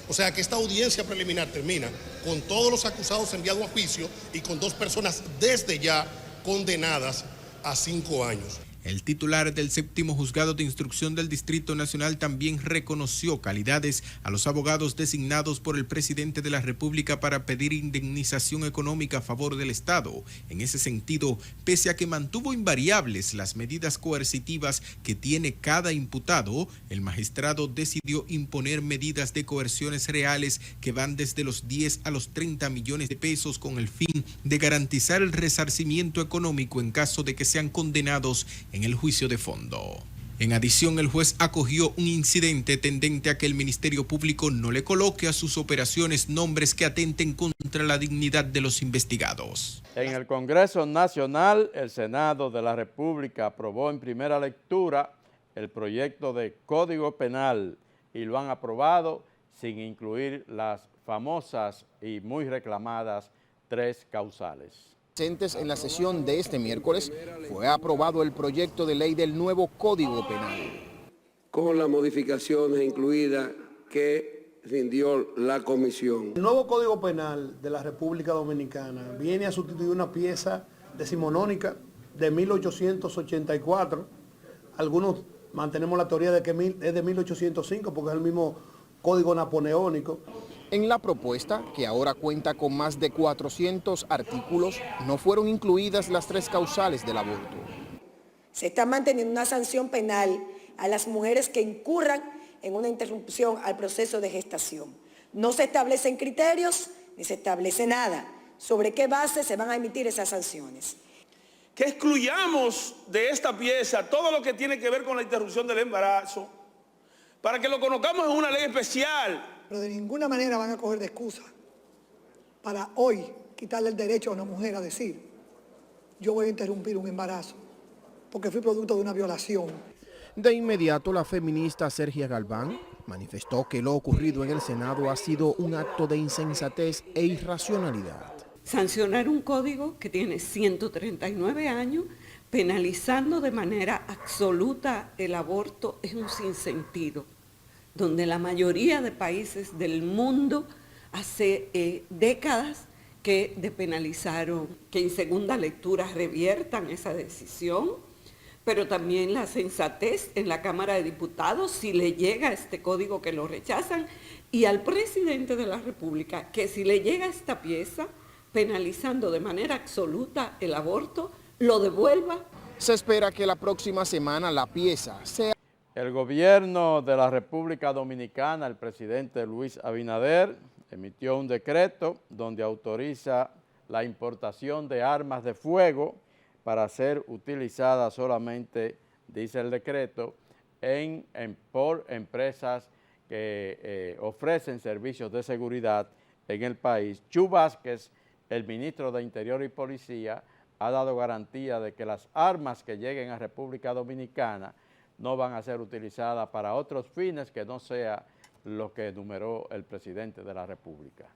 O sea que esta audiencia preliminar termina con todos los acusados enviados a juicio y con 2 personas desde ya condenadas a 5 años. El titular del 7º Juzgado de Instrucción del Distrito Nacional también reconoció calidades a los abogados designados por el presidente de la República para pedir indemnización económica a favor del Estado. En ese sentido, pese a que mantuvo invariables las medidas coercitivas que tiene cada imputado, el magistrado decidió imponer medidas de coerciones reales que van desde los 10 a los 30 millones de pesos con el fin de garantizar el resarcimiento económico en caso de que sean condenados en el juicio de fondo. En adición, el juez acogió un incidente tendente a que el Ministerio Público no le coloque a sus operaciones nombres que atenten contra la dignidad de los investigados. En el Congreso Nacional, el Senado de la República aprobó en primera lectura el proyecto de Código Penal y lo han aprobado sin incluir las famosas y muy reclamadas 3 causales. En la sesión de este miércoles fue aprobado el proyecto de ley del nuevo Código Penal. Con las modificaciones incluidas que rindió la comisión. El nuevo Código Penal de la República Dominicana viene a sustituir una pieza decimonónica de 1884. Algunos mantenemos la teoría de que es de 1805 porque es el mismo Código Napoleónico. En la propuesta, que ahora cuenta con más de 400 artículos, no fueron incluidas las 3 causales del aborto. Se está manteniendo una sanción penal a las mujeres que incurran en una interrupción al proceso de gestación. No se establecen criterios ni se establece nada sobre qué base se van a emitir esas sanciones. Que excluyamos de esta pieza todo lo que tiene que ver con la interrupción del embarazo, para que lo conozcamos en una ley especial. Pero de ninguna manera van a coger de excusa para hoy quitarle el derecho a una mujer a decir, yo voy a interrumpir un embarazo porque fui producto de una violación. De inmediato, la feminista Sergia Galván manifestó que lo ocurrido en el Senado ha sido un acto de insensatez e irracionalidad. Sancionar un código que tiene 139 años, penalizando de manera absoluta el aborto, es un sinsentido, donde la mayoría de países del mundo hace décadas que despenalizaron, que en segunda lectura reviertan esa decisión, pero también la sensatez en la Cámara de Diputados, si le llega este código que lo rechazan, y al presidente de la República, que si le llega esta pieza, penalizando de manera absoluta el aborto, lo devuelva. Se espera que la próxima semana la pieza sea... El gobierno de la República Dominicana, el presidente Luis Abinader, emitió un decreto donde autoriza la importación de armas de fuego para ser utilizadas solamente, dice el decreto, por empresas que ofrecen servicios de seguridad en el país. Chu Vázquez, el ministro de Interior y Policía, ha dado garantía de que las armas que lleguen a República Dominicana no van a ser utilizadas para otros fines que no sea lo que enumeró el presidente de la República.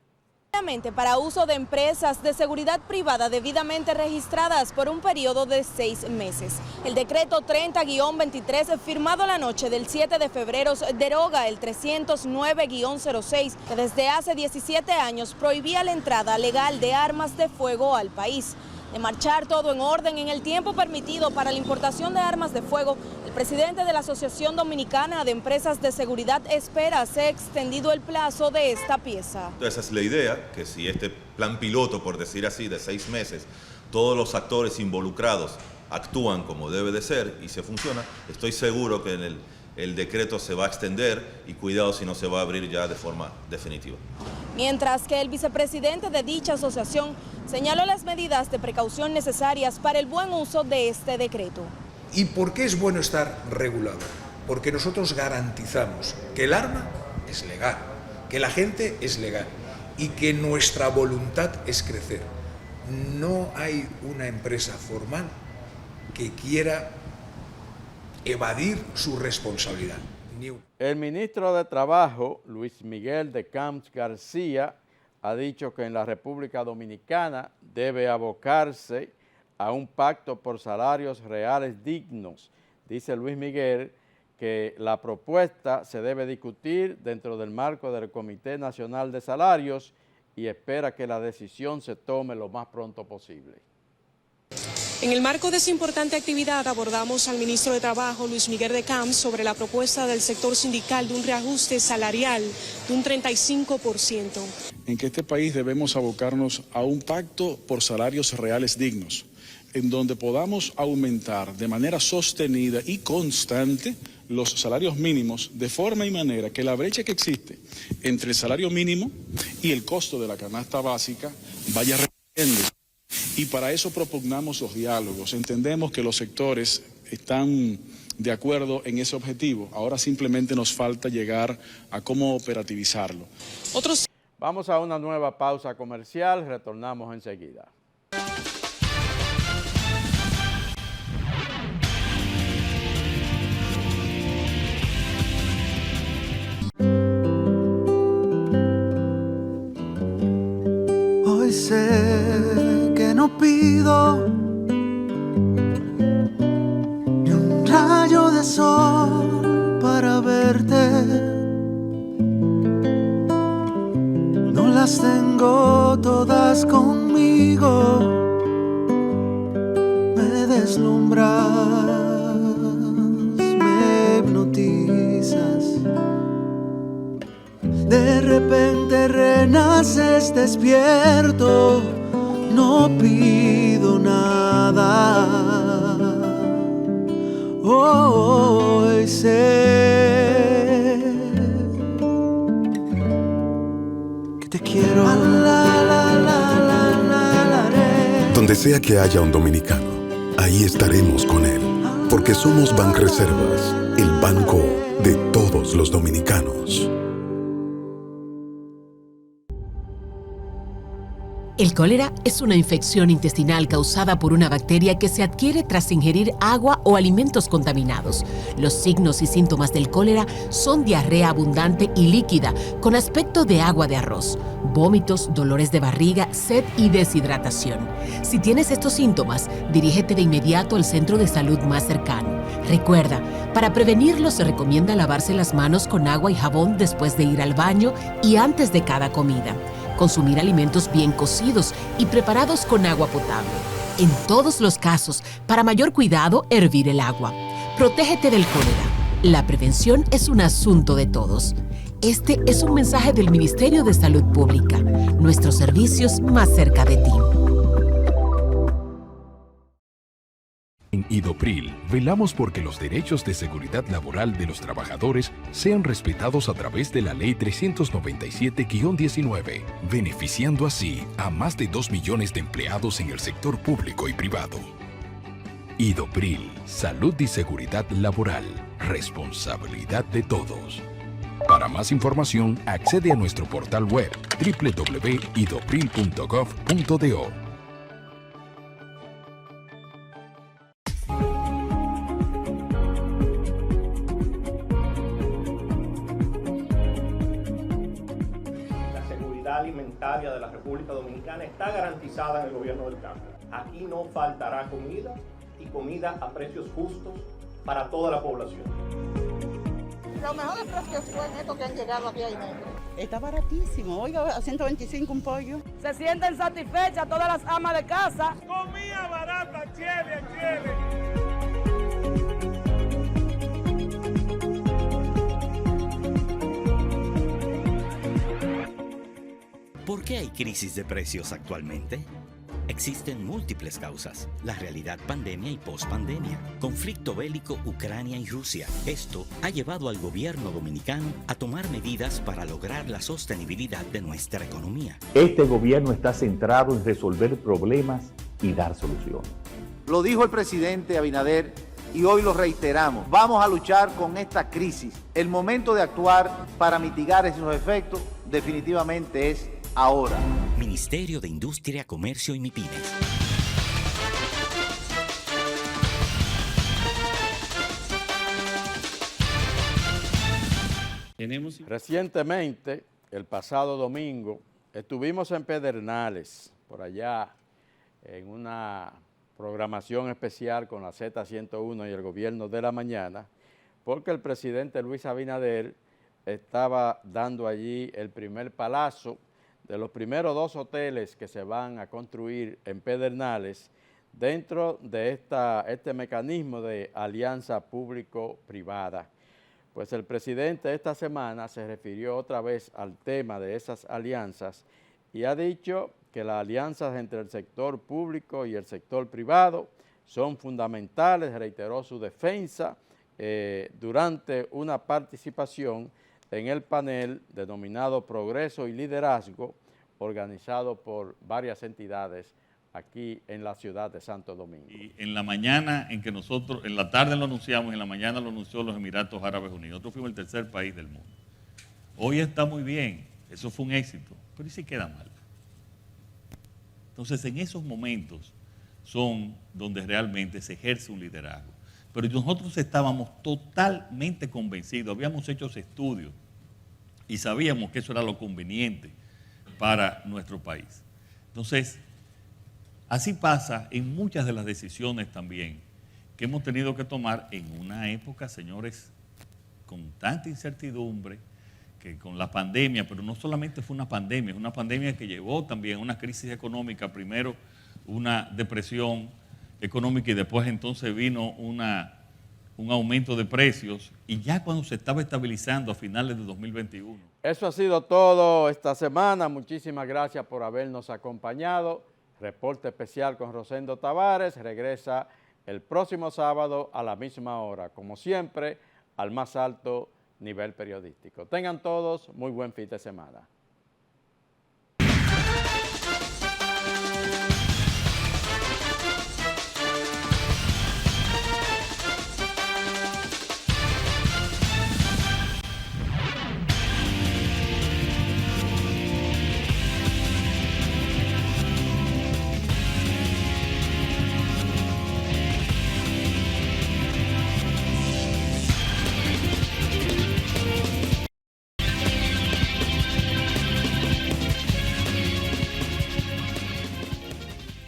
Para uso de empresas de seguridad privada debidamente registradas por un periodo de 6 meses. El decreto 30-23 firmado la noche del 7 de febrero deroga el 309-06 que desde hace 17 años prohibía la entrada legal de armas de fuego al país. De marchar todo en orden en el tiempo permitido para la importación de armas de fuego, el presidente de la Asociación Dominicana de Empresas de Seguridad espera sea extendido el plazo de esta pieza. Esa es la idea, que si este plan piloto, por decir así, de 6 meses, todos los actores involucrados actúan como debe de ser y se funciona, estoy seguro que en el decreto se va a extender y cuidado si no se va a abrir ya de forma definitiva. Mientras que el vicepresidente de dicha asociación señaló las medidas de precaución necesarias para el buen uso de este decreto. ¿Y por qué es bueno estar regulado? Porque nosotros garantizamos que el arma es legal, que la gente es legal y que nuestra voluntad es crecer. No hay una empresa formal que quiera evadir su responsabilidad. El ministro de Trabajo, Luis Miguel de Camps García, ha dicho que en la República Dominicana debe abocarse a un pacto por salarios reales dignos. Dice Luis Miguel que la propuesta se debe discutir dentro del marco del Comité Nacional de Salarios y espera que la decisión se tome lo más pronto posible. En el marco de esa importante actividad abordamos al ministro de Trabajo, Luis Miguel de Camps, sobre la propuesta del sector sindical de un reajuste salarial de un 35%. En que este país debemos abocarnos a un pacto por salarios reales dignos, en donde podamos aumentar de manera sostenida y constante los salarios mínimos de forma y manera que la brecha que existe entre el salario mínimo y el costo de la canasta básica vaya reduciendo. Y para eso propugnamos los diálogos. Entendemos que los sectores están de acuerdo en ese objetivo. Ahora simplemente nos falta llegar a cómo operativizarlo. Vamos a una nueva pausa comercial, retornamos enseguida. Hoy sé que no pido ni un rayo de sol para verte. No las tengo todas conmigo. Me deslumbras, me hipnotizas. De repente renaces despierto, no pido nada. Hoy sé que te quiero. Donde sea que haya un dominicano, ahí estaremos con él, porque somos Banreservas, el banco de todos los dominicanos. El cólera es una infección intestinal causada por una bacteria que se adquiere tras ingerir agua o alimentos contaminados. Los signos y síntomas del cólera son diarrea abundante y líquida, con aspecto de agua de arroz, vómitos, dolores de barriga, sed y deshidratación. Si tienes estos síntomas, dirígete de inmediato al centro de salud más cercano. Recuerda, para prevenirlo se recomienda lavarse las manos con agua y jabón después de ir al baño y antes de cada comida. Consumir alimentos bien cocidos y preparados con agua potable. En todos los casos, para mayor cuidado, hervir el agua. Protégete del cólera. La prevención es un asunto de todos. Este es un mensaje del Ministerio de Salud Pública. Nuestros servicios más cerca de ti. En Idopril, velamos porque los derechos de seguridad laboral de los trabajadores sean respetados a través de la Ley 397-19, beneficiando así a más de 2 millones de empleados en el sector público y privado. Idopril, salud y seguridad laboral, responsabilidad de todos. Para más información, accede a nuestro portal web www.idopril.gov.do. Alimentaria de la República Dominicana está garantizada en el gobierno del cambio. Aquí no faltará comida y comida a precios justos para toda la población. Los mejores precios fue en estos que han llegado aquí a Inés. Está baratísimo, oiga, a 125 un pollo. Se sienten satisfechas todas las amas de casa. Comida barata, Chile, Chile. ¿Por qué hay crisis de precios actualmente? Existen múltiples causas: la realidad pandemia y pospandemia, conflicto bélico Ucrania y Rusia. Esto ha llevado al gobierno dominicano a tomar medidas para lograr la sostenibilidad de nuestra economía. Este gobierno está centrado en resolver problemas y dar soluciones. Lo dijo el presidente Abinader y hoy lo reiteramos. Vamos a luchar con esta crisis. El momento de actuar para mitigar esos efectos definitivamente es ahora. Ministerio de Industria, Comercio y MIPYMES. Recientemente, el pasado domingo, estuvimos en Pedernales, por allá, en una programación especial con la Z101 y el Gobierno de la Mañana, porque el presidente Luis Abinader estaba dando allí el primer palazo de los primeros 2 hoteles que se van a construir en Pedernales dentro de este mecanismo de alianza público-privada. Pues el presidente esta semana se refirió otra vez al tema de esas alianzas y ha dicho que las alianzas entre el sector público y el sector privado son fundamentales, reiteró su defensa durante una participación en el panel denominado Progreso y Liderazgo, organizado por varias entidades aquí en la ciudad de Santo Domingo. Y en la mañana, en la tarde lo anunciamos, en la mañana lo anunció los Emiratos Árabes Unidos. Nosotros fuimos el tercer país del mundo. Hoy está muy bien, eso fue un éxito, pero ¿y si queda mal? Entonces, en esos momentos son donde realmente se ejerce un liderazgo. Pero nosotros estábamos totalmente convencidos, habíamos hecho estudios y sabíamos que eso era lo conveniente para nuestro país. Entonces, así pasa en muchas de las decisiones también que hemos tenido que tomar en una época, señores, con tanta incertidumbre, que con la pandemia, pero no solamente fue una pandemia, es una pandemia que llevó también a una crisis económica, primero una depresión económica y después entonces vino un aumento de precios y ya cuando se estaba estabilizando a finales de 2021. Eso ha sido todo esta semana. Muchísimas gracias por habernos acompañado. Reporte especial con Rosendo Tavares regresa el próximo sábado a la misma hora, como siempre, al más alto nivel periodístico. Tengan todos muy buen fin de semana.